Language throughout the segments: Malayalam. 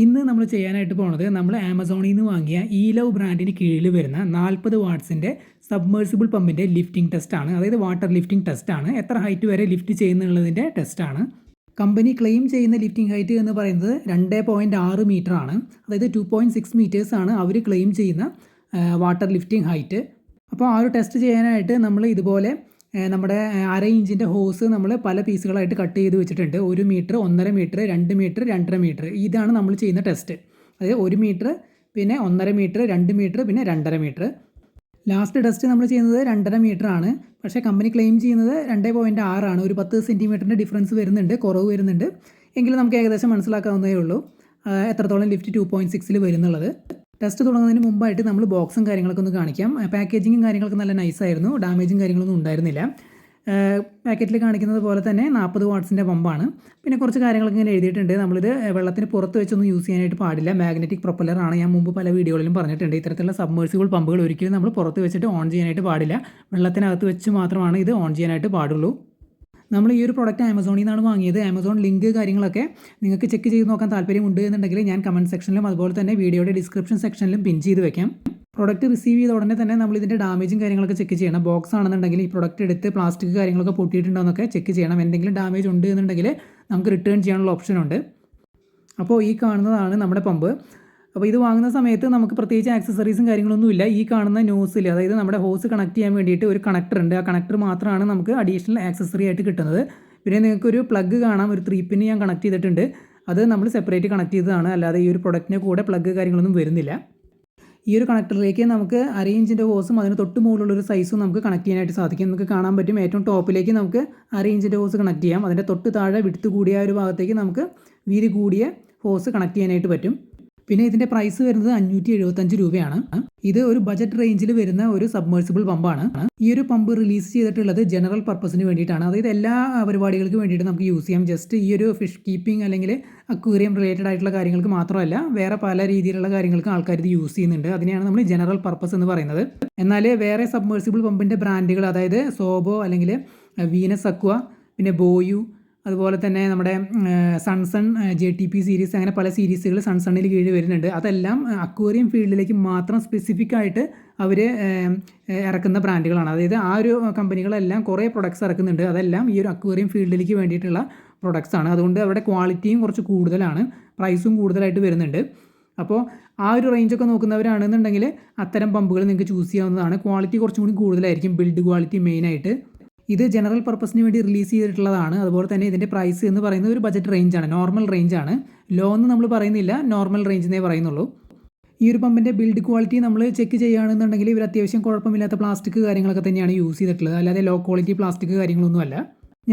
ഇന്ന് നമ്മൾ ചെയ്യാനായിട്ട് പോണത് നമ്മൾ ആമസോണിൽ നിന്ന് വാങ്ങിയ ലവ് ബ്രാൻഡിന് കീഴിൽ വരുന്ന 40 വാട്ട്സിൻ്റെ സബ്മേഴ്സിബിൾ പമ്പിൻ്റെ ലിഫ്റ്റിംഗ് ടെസ്റ്റാണ്. അതായത് വാട്ടർ ലിഫ്റ്റിംഗ് ടെസ്റ്റാണ്. എത്ര ഹൈറ്റ് വരെ ലിഫ്റ്റ് ചെയ്യുന്നുള്ളതിൻ്റെ ടെസ്റ്റാണ്. കമ്പനി ക്ലെയിം ചെയ്യുന്ന ലിഫ്റ്റിംഗ് ഹൈറ്റ് എന്ന് പറയുന്നത് 2.6 മീറ്റർ ആണ്. അതായത് 2.6 മീറ്റേഴ്സാണ് അവർ ക്ലെയിം ചെയ്യുന്ന വാട്ടർ ലിഫ്റ്റിംഗ് ഹൈറ്റ്. അപ്പോൾ ആ ഒരു ടെസ്റ്റ് ചെയ്യാനായിട്ട് നമ്മൾ ഇതുപോലെ നമ്മുടെ 1/2 ഇഞ്ചിൻ്റെ ഹോസ് നമ്മൾ പല പീസുകളായിട്ട് കട്ട് ചെയ്ത് വെച്ചിട്ടുണ്ട്. 1 മീറ്റർ, 1.5 മീറ്റർ, 2 മീറ്റർ, 2.5 മീറ്റർ. ഇതാണ് നമ്മൾ ചെയ്യുന്ന ടെസ്റ്റ്. അതായത് 1 മീറ്റർ, പിന്നെ 1.5 മീറ്റർ, 2 മീറ്റർ, പിന്നെ 2.5 മീറ്റർ. ലാസ്റ്റ് ടെസ്റ്റ് നമ്മൾ ചെയ്യുന്നത് 2.5 മീറ്റർ ആണ്. പക്ഷേ കമ്പനി ക്ലെയിം ചെയ്യുന്നത് 2.6 ആണ്. ഒരു 10 സെൻറ്റിമീറ്ററിൻ്റെ ഡിഫറൻസ് വരുന്നുണ്ട്, കുറവ് വരുന്നുണ്ട്. എങ്കിലും നമുക്ക് ഏകദേശം മനസ്സിലാക്കാവുന്നതേ ഉള്ളൂ എത്രത്തോളം ലിഫ്റ്റ് 2.6 വരുന്നുള്ളത്. ടെസ്റ്റ് തുടങ്ങുന്നതിന് മുമ്പായിട്ട് നമ്മൾ ബോക്സും കാര്യങ്ങളൊക്കെ ഒന്ന് കാണിക്കാം. പാക്കേജിങ്ങും കാര്യങ്ങളൊക്കെ നല്ല നൈസായിരുന്നു. ഡാമേജും കാര്യങ്ങളൊന്നും ഉണ്ടായിരുന്നില്ല. പാക്കറ്റിൽ കാണിക്കുന്നത് പോലെ തന്നെ 40 വാട്ട്സിൻ്റെ പമ്പാണ്. പിന്നെ കുറച്ച് കാര്യങ്ങളൊക്കെ ഇങ്ങനെ എഴുതിയിട്ടുണ്ട്. നമ്മളിത് വെള്ളത്തിന് പുറത്ത് വെച്ചൊന്നും യൂസ് ചെയ്യാനായിട്ട് പാടില്ല. മാഗ്നറ്റിക് പ്രൊപ്പല്ലറാണ്. ഞാൻ മുമ്പ് പല വീഡിയോകളിലും പറഞ്ഞിട്ടുണ്ട്. ഇത്തരത്തിലുള്ള സബ്മേഴ്സിബിൾ പമ്പുകൾ ഒരിക്കലും നമ്മൾ പുറത്ത് വെച്ചിട്ട് ഓൺ ചെയ്യാനായിട്ട് പാടില്ല. വെള്ളത്തിനകത്ത് വെച്ച് മാത്രമാണ് ഇത് ഓൺ ചെയ്യാനായിട്ട് പാടുള്ളൂ. നമ്മൾ ഈ ഒരു പ്രോഡക്റ്റ് ആമസോണിൽ നിന്നാണ് വാങ്ങിയത്. ആമസോൺ ലിങ്ക് കാര്യങ്ങളൊക്കെ നിങ്ങൾക്ക് ചെക്ക് ചെയ്ത് നോക്കാൻ താല്പര്യമുണ്ട് എന്നുണ്ടെങ്കിൽ ഞാൻ കമൻറ്റ് സെക്ഷനിലും അതുപോലെ തന്നെ വീഡിയോയുടെ ഡിസ്ക്രിപ്ഷൻ സെക്ഷനിലും പിൻ ചെയ്ത് വെക്കാം. പ്രോഡക്റ്റ് റിസീവ് ചെയ്ത ഉടനെ തന്നെ നമ്മൾ ഇതിൻ്റെ ഡാമേജും കാര്യങ്ങളൊക്കെ ചെക്ക് ചെയ്യണം. ബോക്സ് ആണെന്നുണ്ടെങ്കിൽ ഈ പ്രോഡക്റ്റ് എടുത്ത് പ്ലാസ്റ്റിക് കാര്യങ്ങളൊക്കെ പൊട്ടിയിട്ടുണ്ടോ എന്നൊക്കെ ചെക്ക് ചെയ്യണം. എന്തെങ്കിലും ഡാമേജ് ഉണ്ട് എന്നുണ്ടെങ്കിൽ നമുക്ക് റിട്ടേൺ ചെയ്യാനുള്ള ഓപ്ഷൻ ഉണ്ട്. അപ്പോൾ ഈ കാണുന്നതാണ് നമ്മുടെ പമ്പ്. അപ്പോൾ ഇത് വാങ്ങുന്ന സമയത്ത് നമുക്ക് പ്രത്യേകിച്ച് ആക്സസറീസും കാര്യങ്ങളൊന്നുമില്ല. ഈ കാണുന്ന നോസിൽ, അതായത് നമ്മുടെ ഹോസ് കണക്ട് ചെയ്യാൻ വേണ്ടിയിട്ട് ഒരു കണക്ടർ ഉണ്ട്. ആ കണക്ടർ മാത്രമാണ് നമുക്ക് അഡീഷണൽ ആക്സസറി ആയിട്ട് കിട്ടുന്നത്. പിന്നെ നിങ്ങൾക്കൊരു പ്ലഗ് കാണാം, ഒരു 3 പിൻ ഞാൻ കണക്ട് ചെയ്തിട്ടുണ്ട്. അത് നമ്മൾ സെപ്പറേറ്റ് കണക്ട് ചെയ്തതാണ്, അല്ലാതെ ഈ ഒരു പ്രൊഡക്റ്റിൻ്റെ കൂടെ പ്ലഗ് കാര്യങ്ങളൊന്നും വരുന്നില്ല. ഈ ഒരു കണക്ടറിലേക്ക് നമുക്ക് 1/2 ഇഞ്ചിൻ്റെ ഹോസും അതിന് തൊട്ട് മുകളിലുള്ളൊരു സൈസും നമുക്ക് കണക്ട് ചെയ്യാനായിട്ട് സാധിക്കും. നമുക്ക് കാണാൻ പറ്റും. ഏറ്റവും ടോപ്പിലേക്ക് നമുക്ക് 1/2 ഇഞ്ചിൻ്റെ ഹോസ് കണക്ട് ചെയ്യാം. അതിൻ്റെ തൊട്ട് താഴെ വിഡ്ത്ത് കൂടിയ ഒരു ഭാഗത്തേക്ക് നമുക്ക് വീതി കൂടിയ ഹോസ് കണക്ട് ചെയ്യാനായിട്ട് പറ്റും. പിന്നെ ഇതിൻ്റെ പ്രൈസ് വരുന്നത് 575 രൂപയാണ്. ഇത് ഒരു ബജറ്റ് റേഞ്ചിൽ വരുന്ന ഒരു സബ്മേഴ്സിബിൾ പമ്പാണ്. ഈ ഒരു പമ്പ് റിലീസ് ചെയ്തിട്ടുള്ളത് ജനറൽ പർപ്പസിന് വേണ്ടിയിട്ടാണ്. അതായത് എല്ലാ പരിപാടികൾക്ക് വേണ്ടിയിട്ട് നമുക്ക് യൂസ് ചെയ്യാം. ജസ്റ്റ് ഈ ഒരു ഫിഷ് കീപ്പിംഗ് അല്ലെങ്കിൽ അക്വേറിയം റിലേറ്റഡ് ആയിട്ടുള്ള കാര്യങ്ങൾക്ക് മാത്രമല്ല, വേറെ പല രീതിയിലുള്ള കാര്യങ്ങൾക്കും ആൾക്കാർ ഇത് യൂസ് ചെയ്യുന്നുണ്ട്. അതിനെയാണ് നമ്മൾ ജനറൽ പർപ്പസ് എന്ന് പറയുന്നത്. എന്നാൽ വേറെ സബ്മേഴ്സിബിൾ പമ്പിൻ്റെ ബ്രാൻഡുകൾ, അതായത് സോബോ അല്ലെങ്കിൽ വീനസ് അക്വ, പിന്നെ ബോയു, അതുപോലെ തന്നെ നമ്മുടെ സൺസൺ, JTP സീരീസ്, അങ്ങനെ പല സീരീസുകൾ സൺസണ്ണിൽ കീഴിൽ വരുന്നുണ്ട്. അതെല്ലാം അക്വേറിയം ഫീൽഡിലേക്ക് മാത്രം സ്പെസിഫിക് ആയിട്ട് അവർ ഇറക്കുന്ന ബ്രാൻഡുകളാണ്. അതായത് ആ ഒരു കമ്പനികളെല്ലാം കുറേ പ്രൊഡക്ട്സ് ഇറക്കുന്നുണ്ട്. അതെല്ലാം ഈ ഒരു അക്വേറിയം ഫീൽഡിലേക്ക് വേണ്ടിയിട്ടുള്ള പ്രൊഡക്ട്സ് ആണ്. അതുകൊണ്ട് അവിടെ ക്വാളിറ്റിയും കുറച്ച് കൂടുതലാണ്, പ്രൈസും കൂടുതലായിട്ട് വരുന്നുണ്ട്. അപ്പോൾ ആ ഒരു റേഞ്ചൊക്കെ നോക്കുന്നവരാണെന്നുണ്ടെങ്കിൽ അത്തരം പമ്പുകൾ നിങ്ങൾക്ക് ചൂസ് ചെയ്യാവുന്നതാണ്. ക്വാളിറ്റി കുറച്ചും കൂടി കൂടുതലായിരിക്കും, ബിൽഡ് ക്വാളിറ്റി മെയിനായിട്ട്. ഇത് ജനറൽ പർപ്പസിന് വേണ്ടി റിലീസ് ചെയ്തിട്ടുള്ളതാണ്. അതുപോലെ തന്നെ ഇതിൻ്റെ പ്രൈസ് എന്ന് പറയുന്നത് ഒരു ബജറ്റ് റേഞ്ചാണ്, നോർമൽ റേഞ്ചാണ്. ലോ എന്ന് നമ്മൾ പറയുന്നില്ല, നോർമൽ റേഞ്ചിനേ പറയുന്നുള്ളൂ. ഈ ഒരു പമ്പിൻ്റെ ബിൽഡ് ക്വാളിറ്റി നമ്മൾ ചെക്ക് ചെയ്യുകയാണെന്നുണ്ടെങ്കിൽ ഇവർ അത്യാവശ്യം കുഴപ്പമില്ലാത്ത പ്ലാസ്റ്റിക് കാര്യങ്ങളൊക്കെ തന്നെയാണ് യൂസ് ചെയ്തിട്ടുള്ളത്, അല്ലാതെ ലോ ക്വാളിറ്റി പ്ലാസ്റ്റിക് കാര്യങ്ങളൊന്നുമല്ല.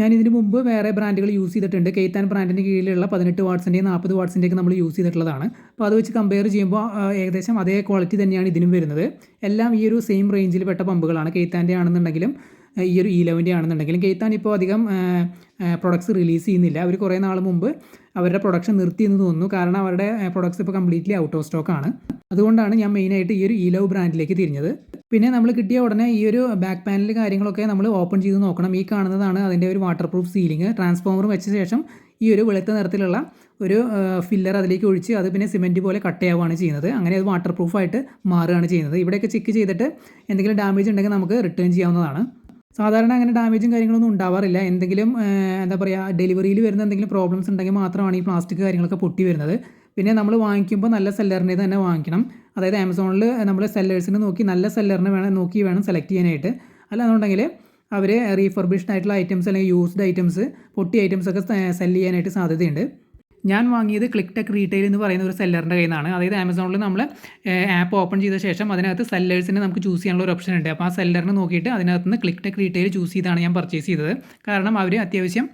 ഞാൻ ഇതിന് മുമ്പ് വേറെ ബ്രാൻഡുകൾ യൂസ് ചെയ്തിട്ടുണ്ട്. കെയ്ത്താൻ ബ്രാൻഡിൻ്റെ കീഴിലുള്ള 18 വാട്ട്സിൻ്റെയും 40 വാട്ട്സിൻ്റെയൊക്കെ നമ്മൾ യൂസ് ചെയ്തിട്ടുള്ളതാണ്. അപ്പോൾ അത് വെച്ച് കമ്പയർ ചെയ്യുമ്പോൾ ഏകദേശം അതേ ക്വാളിറ്റി തന്നെയാണ് ഇതിനും വരുന്നത്. എല്ലാം ഈ ഒരു സെയിം റേഞ്ചിൽ പെട്ട പമ്പുകളാണ്. കെയ്ത്താൻ്റെ ആണെന്നുണ്ടെങ്കിലും ഈ ഒരു 11 ആണെന്നുണ്ടെങ്കിലും. കെയ്ത്താൻ ഇപ്പോൾ അധികം പ്രൊഡക്ട്സ് റിലീസ് ചെയ്യുന്നില്ല. അവർ കുറേ നാൾ മുമ്പ് അവരുടെ പ്രൊഡക്ഷൻ നിർത്തി എന്ന് തോന്നുന്നു. കാരണം അവരുടെ പ്രൊഡക്ട്സ് ഇപ്പോൾ കംപ്ലീറ്റ്ലി ഔട്ട് ഓഫ് സ്റ്റോക്കാണ്. അതുകൊണ്ടാണ് ഞാൻ മെയിനായിട്ട് ഈ ഒരു ലവ് ബ്രാൻഡിലേക്ക് തിരിഞ്ഞത്. പിന്നെ നമ്മൾ കിട്ടിയ ഉടനെ ഈ ഒരു ബാക്ക് പാനൽ കാര്യങ്ങളൊക്കെ നമ്മൾ ഓപ്പൺ ചെയ്ത് നോക്കണം. ഈ കാണുന്നതാണ് അതിൻ്റെ ഒരു വാട്ടർ പ്രൂഫ് സീലിംഗ്. ട്രാൻസ്ഫോമർ വെച്ച ശേഷം ഈ ഒരു വെളുത്ത നിറത്തിലുള്ള ഒരു ഫില്ലർ അതിലേക്ക് ഒഴിച്ച് അത് പിന്നെ സിമെൻറ്റ് പോലെ കട്ടയാവുകയാണ് ചെയ്യുന്നത്. അങ്ങനെ അത് വാട്ടർ പ്രൂഫായിട്ട് മാറുകയാണ് ചെയ്യുന്നത്. ഇവിടെയൊക്കെ ചെക്ക് ചെയ്തിട്ട് എന്തെങ്കിലും ഡാമേജ് ഉണ്ടെങ്കിൽ നമുക്ക് റിട്ടേൺ ചെയ്യാവുന്നതാണ്. സാധാരണ അങ്ങനെ ഡാമേജും കാര്യങ്ങളൊന്നും ഉണ്ടാവാറില്ല. എന്തെങ്കിലും എന്താ പറയുക, ഡെലിവറിയിൽ വരുന്ന എന്തെങ്കിലും പ്രോബ്ലംസ് ഉണ്ടെങ്കിൽ മാത്രമാണ് ഈ പ്ലാസ്റ്റിക് കാര്യങ്ങളൊക്കെ പൊട്ടി വരുന്നത്. പിന്നെ നമ്മൾ വാങ്ങിക്കുമ്പോൾ നല്ല സെല്ലറിനെ തന്നെ വാങ്ങിക്കണം. അതായത് ആമസോണിൽ നമ്മൾ സെല്ലേഴ്സിന് നോക്കി നല്ല സെല്ലറിനെ വേണം സെലക്ട് ചെയ്യാനായിട്ട്. അല്ലാന്നുണ്ടെങ്കിൽ അവർ റീഫർബിഷ്ഡ് ആയിട്ടുള്ള ഐറ്റംസ് അല്ലെങ്കിൽ യൂസ്ഡ് ഐറ്റംസ്, പൊട്ടി ഐറ്റംസ് ഒക്കെ സെല് ചെയ്യാനായിട്ട് സാധ്യതയുണ്ട്. ഞാൻ വാങ്ങിയത് ക്ലിക്ക് ടെക് റീറ്റെയിൽ എന്ന് പറയുന്ന ഒരു സെല്ലറിൻ്റെ കയ്യിൽ നിന്നാണ്. അതായത് ആമസോണിൽ നമ്മൾ ആപ്പ് ഓപ്പൺ ചെയ്ത ശേഷം അതിനകത്ത് സെല്ലേഴ്സിനെ നമുക്ക് ചൂസ് ചെയ്യാനുള്ള ഒരു ഓപ്ഷൻ ഉണ്ട്. അപ്പോൾ ആ സെല്ലറിനെ നോക്കിയിട്ട് അതിനകത്ത് നിന്ന് ക്ലിക്ക് ടെക് റീറ്റെയിൽ ചൂസ് ചെയ്താണ് ഞാൻ പർച്ചേസ് ചെയ്തത്. കാരണം അവർ അത്യാവശ്യം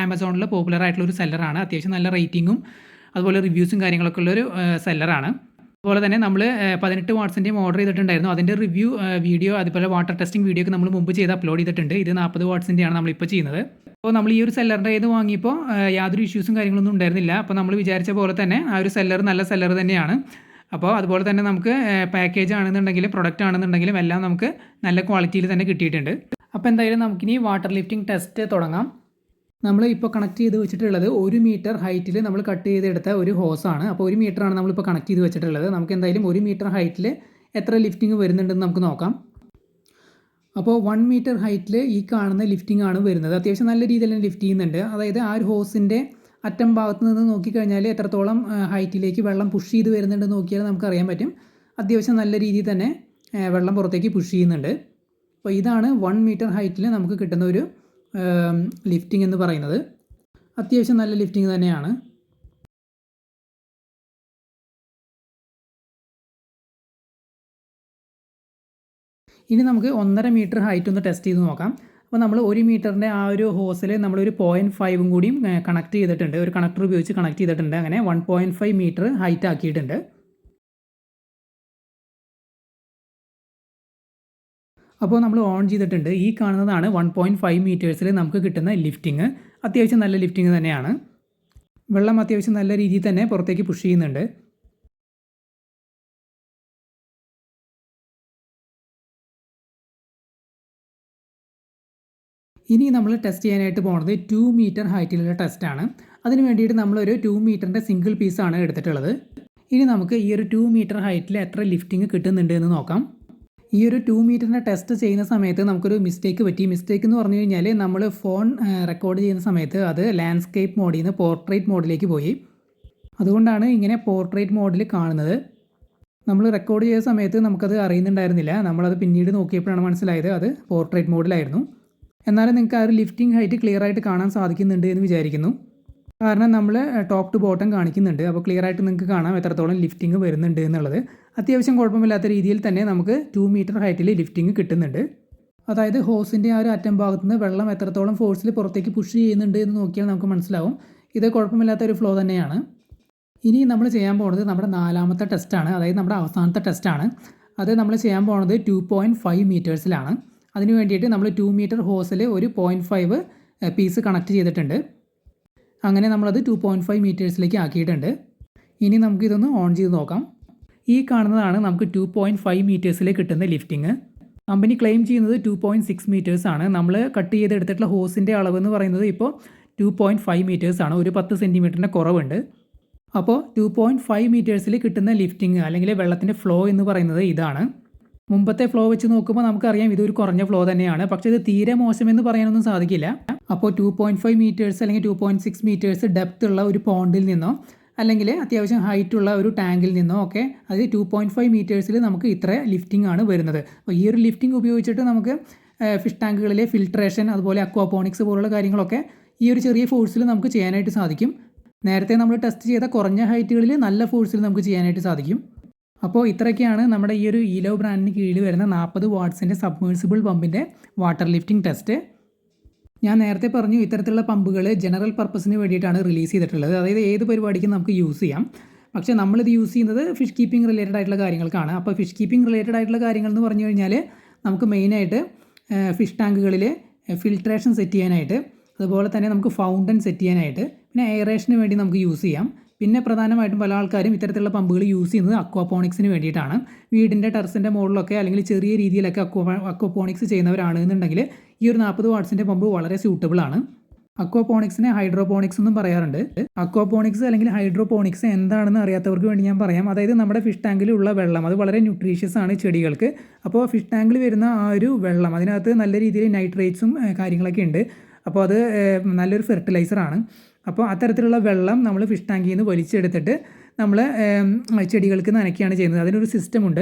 ആമസോണിൽ പോപ്പുലർ ആയിട്ടുള്ള ഒരു സെല്ലറാണ്. അത്യാവശ്യം നല്ല റേറ്റിങ്ങും അതുപോലെ റിവ്യൂസും കാര്യങ്ങളൊക്കെ ഉള്ളൊരു സെല്ലറാണ്. അതുപോലെ തന്നെ നമ്മൾ 18 വാട്ട്സിൻ്റെയും ഓർഡർ ചെയ്തിട്ടുണ്ടായിരുന്നു. അതിൻ്റെ റിവ്യൂ വീഡിയോ, അതുപോലെ വാട്ടർ ടെസ്റ്റിംഗ് വീഡിയോ ഒക്കെ നമ്മൾ മുമ്പ് ചെയ്ത് അപ്ലോഡ് ചെയ്തിട്ടുണ്ട്. ഇത് 40 വാട്ട്സിൻ്റെയാണ് നമ്മളിപ്പോൾ ചെയ്യുന്നത്. അപ്പോൾ നമ്മൾ ഈ ഒരു സെല്ലറിൻ്റെ ഇത് വാങ്ങിയപ്പോൾ യാതൊരു ഇഷ്യൂസും കാര്യങ്ങളൊന്നും ഉണ്ടായിരുന്നില്ല. അപ്പോൾ നമ്മൾ വിചാരിച്ച പോലെ തന്നെ ആ ഒരു സെല്ലർ നല്ല സെല്ലർ തന്നെയാണ്. അപ്പോൾ അതുപോലെ തന്നെ നമുക്ക് പാക്കേജ് ആണെന്നുണ്ടെങ്കിലും പ്രൊഡക്റ്റ് ആണെന്നുണ്ടെങ്കിലും എല്ലാം നമുക്ക് നല്ല ക്വാളിറ്റിയിൽ തന്നെ കിട്ടിയിട്ടുണ്ട്. അപ്പോൾ എന്തായാലും നമുക്കിനി വാട്ടർ ലിഫ്റ്റിംഗ് ടെസ്റ്റ് തുടങ്ങാം. നമ്മൾ ഇപ്പോൾ കണക്ട് ചെയ്ത് വെച്ചിട്ടുള്ളത് 1 മീറ്റർ ഹൈറ്റിൽ നമ്മൾ കട്ട് ചെയ്തെടുത്ത ഒരു ഹോസാണ്. അപ്പോൾ 1 മീറ്ററാണ് നമ്മളിപ്പോൾ കണക്ട് ചെയ്ത് വെച്ചിട്ടുള്ളത്. നമുക്ക് എന്തായാലും 1 മീറ്റർ ഹൈറ്റിൽ എത്ര ലിഫ്റ്റിംഗ് വരുന്നുണ്ടെന്ന് നമുക്ക് നോക്കാം. അപ്പോൾ 1 മീറ്റർ ഹൈറ്റിൽ ഈ കാണുന്ന ലിഫ്റ്റിംഗ് ആണ് വരുന്നത്. അത്യാവശ്യം നല്ല രീതിയിൽ തന്നെ ലിഫ്റ്റ് ചെയ്യുന്നുണ്ട്. അതായത് ആ ഒരു ഹോസിൻ്റെ അറ്റം ഭാഗത്ത് നിന്ന് നോക്കിക്കഴിഞ്ഞാൽ എത്രത്തോളം ഹൈറ്റിലേക്ക് വെള്ളം പുഷ് ചെയ്ത് വരുന്നുണ്ടെന്ന് നോക്കിയാൽ നമുക്കറിയാൻ പറ്റും. അത്യാവശ്യം നല്ല രീതിയിൽ തന്നെ വെള്ളം പുറത്തേക്ക് പുഷ് ചെയ്യുന്നുണ്ട്. അപ്പോൾ ഇതാണ് 1 മീറ്റർ ഹൈറ്റിൽ നമുക്ക് കിട്ടുന്ന ഒരു ലിഫ്റ്റിംഗ് എന്ന് പറയുന്നത്. അത്യാവശ്യം നല്ല ലിഫ്റ്റിംഗ് തന്നെയാണ്. ഇനി നമുക്ക് 1.5 മീറ്റർ ഹൈറ്റ് ഒന്ന് ടെസ്റ്റ് ചെയ്ത് നോക്കാം. അപ്പോൾ നമ്മൾ 1 മീറ്ററിൻ്റെ ആ ഒരു ഹോസിൽ നമ്മളൊരു 0.5 കൂടിയും കണക്ട് ചെയ്തിട്ടുണ്ട്. ഒരു കണക്ടർ ഉപയോഗിച്ച് കണക്ട് ചെയ്തിട്ടുണ്ട്. അങ്ങനെ 1.5 മീറ്റർ ഹൈറ്റ് ആക്കിയിട്ടുണ്ട്. അപ്പോൾ നമ്മൾ ഓൺ ചെയ്തിട്ടുണ്ട്. ഈ കാണുന്നതാണ് 1.5 മീറ്റേഴ്സിൽ നമുക്ക് കിട്ടുന്ന ലിഫ്റ്റിംഗ്. അത്യാവശ്യം നല്ല ലിഫ്റ്റിംഗ് തന്നെയാണ്. വെള്ളം അത്യാവശ്യം നല്ല രീതിയിൽ തന്നെ പുറത്തേക്ക് പുഷ് ചെയ്യുന്നുണ്ട്. ഇനി നമ്മൾ ടെസ്റ്റ് ചെയ്യാനായിട്ട് പോകുന്നത് 2 മീറ്റർ ഹൈറ്റിലുള്ള ടെസ്റ്റാണ്. അതിന് വേണ്ടിയിട്ട് നമ്മളൊരു 2 മീറ്ററിൻ്റെ സിംഗിൾ പീസാണ് എടുത്തിട്ടുള്ളത്. ഇനി നമുക്ക് ഈ ഒരു 2 മീറ്റർ ഹൈറ്റിൽ എത്ര ലിഫ്റ്റിംഗ് കിട്ടുന്നുണ്ട് എന്ന് നോക്കാം. ഈ ഒരു 2 മീറ്ററിൻ്റെ ടെസ്റ്റ് ചെയ്യുന്ന സമയത്ത് നമുക്കൊരു മിസ്റ്റേക്ക് പറ്റി. മിസ്റ്റേക്ക് എന്ന് പറഞ്ഞു കഴിഞ്ഞാൽ നമ്മൾ ഫോൺ റെക്കോർഡ് ചെയ്യുന്ന സമയത്ത് അത് ലാൻഡ്സ്കേപ്പ് മോഡിൽ നിന്ന് പോർട്രേറ്റ് മോഡിലേക്ക് പോയി. അതുകൊണ്ടാണ് ഇങ്ങനെ പോർട്രേറ്റ് മോഡിൽ കാണുന്നത്. നമ്മൾ റെക്കോർഡ് ചെയ്ത സമയത്ത് നമുക്കത് അറിയുന്നുണ്ടായിരുന്നില്ല. നമ്മളത് പിന്നീട് നോക്കിയപ്പോഴാണ് മനസ്സിലായത് അത് പോർട്രേറ്റ് മോഡിലായിരുന്നു. എന്നാലും നിങ്ങൾക്ക് ആ ഒരു ലിഫ്റ്റിംഗ് ഹൈറ്റ് ക്ലിയർ ആയിട്ട് കാണാൻ സാധിക്കുന്നുണ്ട് എന്ന് വിചാരിക്കുന്നു. കാരണം നമ്മൾ ടോപ്പ് ടു ബോട്ടം കാണിക്കുന്നുണ്ട്. അപ്പോൾ ക്ലിയർ ആയിട്ട് നിങ്ങൾക്ക് കാണാം എത്രത്തോളം ലിഫ്റ്റിംഗ് വരുന്നുണ്ട് എന്നുള്ളത്. അത്യാവശ്യം കുഴപ്പമില്ലാത്ത രീതിയിൽ തന്നെ നമുക്ക് 2 മീറ്റർ ഹൈറ്റിൽ ലിഫ്റ്റിംഗ് കിട്ടുന്നുണ്ട്. അതായത് ഹോസിൻ്റെ ആ ഒരു അറ്റം ഭാഗത്ത് നിന്ന് വെള്ളം എത്രത്തോളം ഫോഴ്സിൽ പുറത്തേക്ക് പുഷ് ചെയ്യുന്നുണ്ട് എന്ന് നോക്കിയാൽ നമുക്ക് മനസ്സിലാവും. ഇത് കുഴപ്പമില്ലാത്ത ഒരു ഫ്ലോ തന്നെയാണ്. ഇനി നമ്മൾ ചെയ്യാൻ പോകുന്നത് നമ്മുടെ 4ാമത്തെ ടെസ്റ്റാണ്. അതായത് നമ്മുടെ അവസാനത്തെ ടെസ്റ്റാണ്. അത് നമ്മൾ ചെയ്യാൻ പോകുന്നത് 2.5 മീറ്റേഴ്സിലാണ്. അതിന് വേണ്ടിയിട്ട് നമ്മൾ 2 മീറ്റർ ഹോസിൽ ഒരു 0.5 പീസ് കണക്ട് ചെയ്തിട്ടുണ്ട്. അങ്ങനെ നമ്മളത് 2.5 മീറ്റേഴ്സിലേക്ക് ആക്കിയിട്ടുണ്ട്. ഇനി നമുക്കിതൊന്ന് ഓൺ ചെയ്ത് നോക്കാം. ഈ കാണുന്നതാണ് നമുക്ക് 2.5 മീറ്റേഴ്സിൽ കിട്ടുന്ന ലിഫ്റ്റിംഗ്. കമ്പനി ക്ലെയിം ചെയ്യുന്നത് 2.6 മീറ്റേഴ്സാണ്. നമ്മൾ കട്ട് ചെയ്തെടുത്തിട്ടുള്ള ഹോസിൻ്റെ അളവ് എന്ന് പറയുന്നത് ഇപ്പോൾ 2.5 മീറ്റേഴ്സാണ്. ഒരു 10 സെൻറ്റിമീറ്ററിൻ്റെ കുറവുണ്ട്. അപ്പോൾ 2.5 മീറ്റേഴ്സിൽ കിട്ടുന്ന ലിഫ്റ്റിംഗ് അല്ലെങ്കിൽ വെള്ളത്തിൻ്റെ ഫ്ലോ എന്ന് പറയുന്നത് ഇതാണ്. മുമ്പത്തെ ഫ്ലോ വെച്ച് നോക്കുമ്പോൾ നമുക്കറിയാം ഇതൊരു കുറഞ്ഞ ഫ്ലോ തന്നെയാണ്. പക്ഷേ ഇത് തീരെ മോശമെന്ന് പറയാനൊന്നും സാധിക്കില്ല. അപ്പോൾ 2.5 മീറ്റേഴ്സ് അല്ലെങ്കിൽ 2.6 മീറ്റേഴ്സ് ഡെപ്ത് ഉള്ള ഒരു പോണ്ടിൽ നിന്നോ അല്ലെങ്കിൽ അത്യാവശ്യം ഹൈറ്റുള്ള ഒരു ടാങ്കിൽ നിന്നോ ഒക്കെ അത് 2.5 മീറ്റേഴ്സിൽ നമുക്ക് ഇത്ര ലിഫ്റ്റിംഗ് ആണ് വരുന്നത്. അപ്പോൾ ഈ ഒരു ലിഫ്റ്റിംഗ് ഉപയോഗിച്ചിട്ട് നമുക്ക് ഫിഷ് ടാങ്കുകളിലെ ഫിൽട്രേഷൻ അതുപോലെ അക്വാപോണിക്സ് പോലുള്ള കാര്യങ്ങളൊക്കെ ഈ ഒരു ചെറിയ ഫോഴ്സിൽ നമുക്ക് ചെയ്യാനായിട്ട് സാധിക്കും. നേരത്തെ നമ്മൾ ടെസ്റ്റ് ചെയ്ത കുറഞ്ഞ ഹൈറ്റുകളിൽ നല്ല ഫോഴ്സിൽ നമുക്ക് ചെയ്യാനായിട്ട് സാധിക്കും. അപ്പോൾ ഇത്രയൊക്കെയാണ് നമ്മുടെ ഈ ഒരു ഈലോ ബ്രാൻഡിന് കീഴിൽ വരുന്ന 40 വാട്ട്സിൻ്റെ സബ്മേഴ്സിബിൾ പമ്പിൻ്റെ വാട്ടർ ലിഫ്റ്റിംഗ് ടെസ്റ്റ്. ഞാൻ നേരത്തെ പറഞ്ഞു ഇത്തരത്തിലുള്ള പമ്പുകൾ ജനറൽ പർപ്പസിന് വേണ്ടിയിട്ടാണ് റിലീസ് ചെയ്തിട്ടുള്ളത്. അതായത് ഏത് പരിപാടിക്കും നമുക്ക് യൂസ് ചെയ്യാം. പക്ഷേ നമ്മളിത് യൂസ് ചെയ്യുന്നത് ഫിഷ് കീപ്പിംഗ് റിലേറ്റഡ് ആയിട്ടുള്ള കാര്യങ്ങൾക്കാണ്. അപ്പോൾ ഫിഷ് കീപ്പിംഗ് റിലേറ്റഡ് ആയിട്ടുള്ള കാര്യങ്ങൾ എന്ന് പറഞ്ഞു കഴിഞ്ഞാൽ നമുക്ക് മെയിനായിട്ട് ഫിഷ് ടാങ്കുകളിൽ ഫിൽട്രേഷൻ സെറ്റ് ചെയ്യാനായിട്ട്, അതുപോലെ തന്നെ നമുക്ക് ഫൗണ്ടൻ സെറ്റ് ചെയ്യാനായിട്ട്, പിന്നെ എയറേഷന് വേണ്ടി നമുക്ക് യൂസ് ചെയ്യാം. പിന്നെ പ്രധാനമായിട്ടും പല ആൾക്കാരും ഇത്തരത്തിലുള്ള പമ്പുകൾ യൂസ് ചെയ്യുന്നത് അക്വാപോണിക്സിന് വേണ്ടിയിട്ടാണ്. വീടിൻ്റെ ടെറസിൻ്റെ മുകളിലൊക്കെ അല്ലെങ്കിൽ ചെറിയ രീതിയിലൊക്കെ അക്വാപോണിക്സ് ചെയ്യുന്നവരാണ് എന്നുണ്ടെങ്കിൽ ഈ ഒരു 40 വാട്ട്സിൻ്റെ പമ്പ് വളരെ സ്യൂട്ടബിൾ ആണ്. അക്വാപോണിക്സിനെ ഹൈഡ്രോപോണിക്സ് എന്നും പറയാറുണ്ട്. അക്വാപോണിക്സ് അല്ലെങ്കിൽ ഹൈഡ്രോപോണിക്സ് എന്താണെന്ന് അറിയാത്തവർക്ക് വേണ്ടി ഞാൻ പറയാം. അതായത് നമ്മുടെ ഫിഷ് ടാങ്കിലുള്ള വെള്ളം അത് വളരെ ന്യൂട്രീഷ്യസ് ആണ് ചെടികൾക്ക്. അപ്പോൾ ഫിഷ് ടാങ്കിൽ വരുന്ന ആ ഒരു വെള്ളം അതിനകത്ത് നല്ല രീതിയിൽ നൈട്രേറ്റ്സും കാര്യങ്ങളൊക്കെ ഉണ്ട്. അപ്പോൾ അത് നല്ലൊരു ഫെർട്ടിലൈസറാണ്. അപ്പോൾ അത്തരത്തിലുള്ള വെള്ളം നമ്മൾ ഫിഷ് ടാങ്കിൽ നിന്ന് വലിച്ചെടുത്തിട്ട് നമ്മൾ ചെടികൾക്ക് നനയ്ക്കുകയാണ് ചെയ്യുന്നത്. അതിനൊരു സിസ്റ്റമുണ്ട്.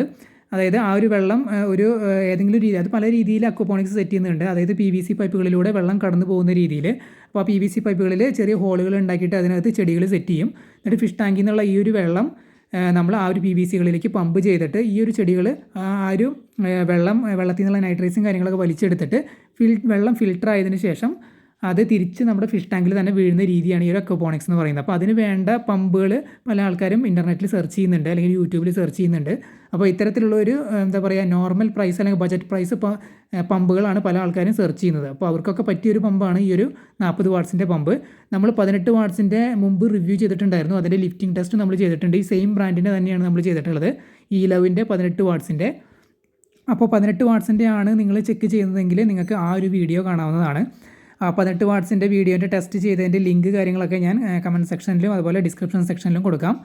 അതായത് ആ ഒരു വെള്ളം ഒരു ഏതെങ്കിലും രീതി, അത് പല രീതിയിൽ അക്വാപോണിക്സ് സെറ്റ് ചെയ്യുന്നുണ്ട്. അതായത് PVC പൈപ്പുകളിലൂടെ വെള്ളം കടന്നു പോകുന്ന രീതിയിൽ. അപ്പോൾ ആ PVC പൈപ്പുകളിൽ ചെറിയ ഹോളുകൾ ഉണ്ടാക്കിയിട്ട് അതിനകത്ത് ചെടികൾ സെറ്റ് ചെയ്യും. എന്നിട്ട് ഫിഷ് ടാങ്കിൽ നിന്നുള്ള ഈ ഒരു വെള്ളം നമ്മൾ ആ ഒരു PVCകളിലേക്ക് പമ്പ് ചെയ്തിട്ട് ഈ ഒരു ചെടികൾ ആ ഒരു വെള്ളത്തിൽ നിന്നുള്ള നൈട്രേറ്റ്സും കാര്യങ്ങളൊക്കെ വലിച്ചെടുത്തിട്ട് വെള്ളം ഫിൽട്ടർ ആയതിനു ശേഷം അത് തിരിച്ച് നമ്മുടെ ഫിഷ് ടാങ്കിൽ തന്നെ വീഴുന്ന രീതിയാണ് ഈ ഒരു അക്വാപോണിക്സ് എന്ന് പറയുന്നത്. അപ്പോൾ അതിന് വേണ്ട പമ്പുകൾ പല ആൾക്കാരും ഇൻ്റർനെറ്റിൽ സെർച്ച് ചെയ്യുന്നുണ്ട് അല്ലെങ്കിൽ യൂട്യൂബിൽ സെർച്ച് ചെയ്യുന്നുണ്ട്. അപ്പോൾ ഇത്തരത്തിലുള്ള ഒരു എന്താ പറയുക നോർമൽ പ്രൈസ് അല്ലെങ്കിൽ ബജറ്റ് പ്രൈസ് പമ്പുകളാണ് പല ആൾക്കാരും സെർച്ച് ചെയ്യുന്നത്. അപ്പോൾ അവർക്കൊക്കെ പറ്റിയൊരു പമ്പാണ് ഈ ഒരു 40 വാട്ട്സിൻ്റെ പമ്പ്. നമ്മൾ 18 വാട്ട്സിൻ്റെ മുമ്പ് റിവ്യൂ ചെയ്തിട്ടുണ്ടായിരുന്നു. അതിൻ്റെ ലിഫ്റ്റിംഗ് ടെസ്റ്റ് നമ്മൾ ചെയ്തിട്ടുണ്ട്. ഈ സെയിം ബ്രാൻഡിൻ്റെ തന്നെയാണ് നമ്മൾ ചെയ്തിട്ടുള്ളത്, ഈലവിൻ്റെ 18 വാട്ട്സിൻ്റെ. അപ്പോൾ 18 വാട്ട്സിൻ്റെ ആണ് നിങ്ങൾ ചെക്ക് ചെയ്യുന്നതെങ്കിൽ നിങ്ങൾക്ക് ആ ഒരു വീഡിയോ കാണാവുന്നതാണ്. 18 വാട്ട്സിൻ്റെ വീഡിയോൻ്റെ ടെസ്റ്റ് ചെയ്തതിൻ്റെ ലിങ്ക് കാര്യങ്ങളൊക്കെ ഞാൻ കമൻറ്റ് സെക്ഷനിലും അതുപോലെ ഡിസ്ക്രിപ്ഷൻ സെക്ഷനിലും കൊടുക്കാം.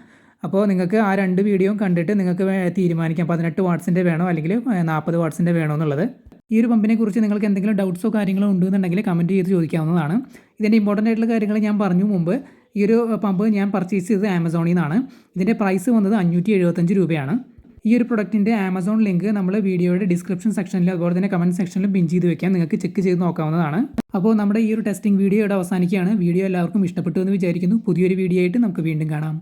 അപ്പോൾ നിങ്ങൾക്ക് ആ 2 വീഡിയോയും കണ്ടിട്ട് നിങ്ങൾക്ക് തീരുമാനിക്കാം 18 വാട്ട്സിൻ്റെ വേണോ അല്ലെങ്കിൽ 40 വാട്ട്സിൻ്റെ വേണോ എന്നുള്ളത്. ഈ ഒരു പമ്പിനെ കുറിച്ച് നിങ്ങൾക്ക് എന്തെങ്കിലും ഡൗട്ട്സോ കാര്യങ്ങളോ ഉണ്ടെന്നുണ്ടെങ്കിൽ കമൻറ്റ് ചെയ്ത് ചോദിക്കാവുന്നതാണ്. ഇതിൻ്റെ ഇമ്പോർട്ടൻ്റ് ആയിട്ടുള്ള കാര്യങ്ങൾ ഞാൻ പറഞ്ഞു മുമ്പ്. ഈ ഒരു പമ്പ് ഞാൻ പർച്ചേസ് ചെയ്തത് ആമസോണിൽ നിന്നാണ്. ഇതിൻ്റെ പ്രൈസ് വന്നത് 575 രൂപയാണ്. ഈ ഒരു പ്രൊഡക്റ്റിൻ്റെ ആമസോൺ ലിങ്ക് നമ്മൾ വീഡിയോയുടെ ഡിസ്ക്രിപ്ഷൻ സെക്ഷനിലും അതുപോലെ തന്നെ കമൻറ്റ് സെക്ഷനിലും പിൻ ചെയ്ത് വെക്കാം. നിങ്ങൾക്ക് ചെക്ക് ചെയ്ത് നോക്കാവുന്നതാണ്. അപ്പോൾ നമ്മുടെ ഈ ഒരു ടെസ്റ്റിംഗ് വീഡിയോ ഇവിടെ അവസാനിക്കുകയാണ്. വീഡിയോ എല്ലാവർക്കും ഇഷ്ടപ്പെട്ടു എന്ന് വിചാരിക്കുന്നു. പുതിയൊരു വീഡിയോ ആയിട്ട് നമുക്ക് വീണ്ടും കാണാം.